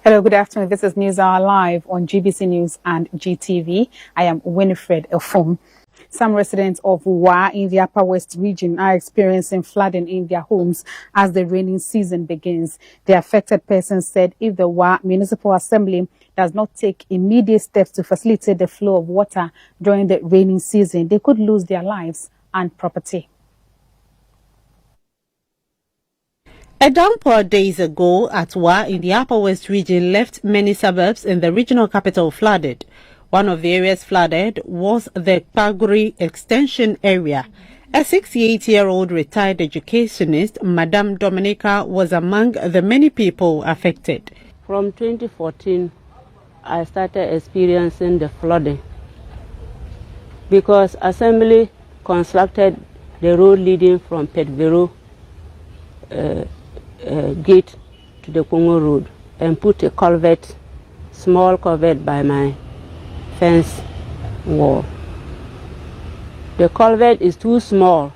Hello, good afternoon. This is News Hour Live on GBC News and GTV. I am Winifred Efum. Some residents of Wa in the Upper West region are experiencing flooding in their homes as the rainy season begins. The affected person said if the Wa Municipal Assembly does not take immediate steps to facilitate the flow of water during the rainy season, they could lose their lives and property. A downpour days ago at Wa in the Upper West region left many suburbs in the regional capital flooded. One of the areas flooded was the Kaguri Extension area. A 68-year-old retired educationist, Madame Dominica, was among the many people affected. From 2014, I started experiencing the flooding because Assembly constructed the road leading from Petvero gate to the Congo Road and put a culvert, small culvert by my fence wall. The culvert is too small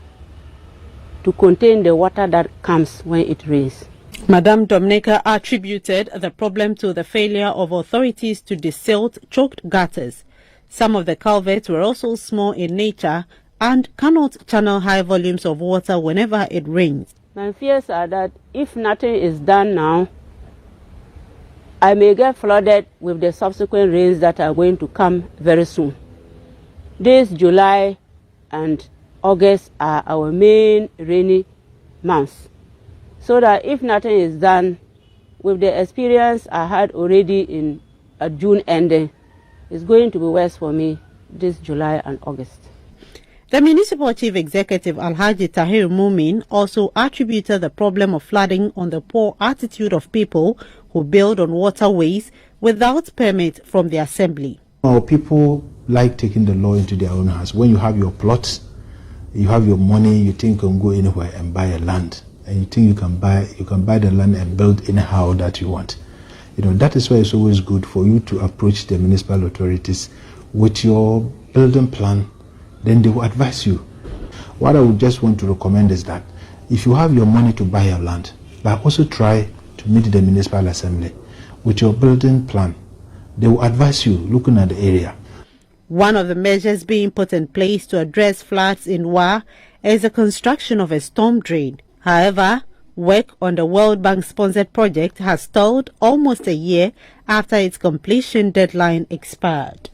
to contain the water that comes when it rains. Madame Dominica attributed the problem to the failure of authorities to desilt choked gutters. Some of the culverts were also small in nature and cannot channel high volumes of water whenever it rains. My fears are that if nothing is done now, I may get flooded with the subsequent rains that are going to come very soon. This July and August are our main rainy months. So that if nothing is done, with the experience I had already in June ending, it's going to be worse for me this July and August. The Municipal Chief Executive Alhaji Tahir Mumin also attributed the problem of flooding on the poor attitude of people who build on waterways without permit from the Assembly. Our people like taking the law into their own hands. When you have your plots, you have your money, you think you can go anywhere and buy a land. And you think you can buy the land and build anyhow that you want. That is why it's always good for you to approach the municipal authorities with your building plan. Then they will advise you. What I would just want to recommend is that if you have your money to buy your land, but also try to meet the municipal assembly with your building plan. They will advise you looking at the area. One of the measures being put in place to address floods in Wa is the construction of a storm drain. However, work on the World Bank sponsored project has stalled almost a year after its completion deadline expired.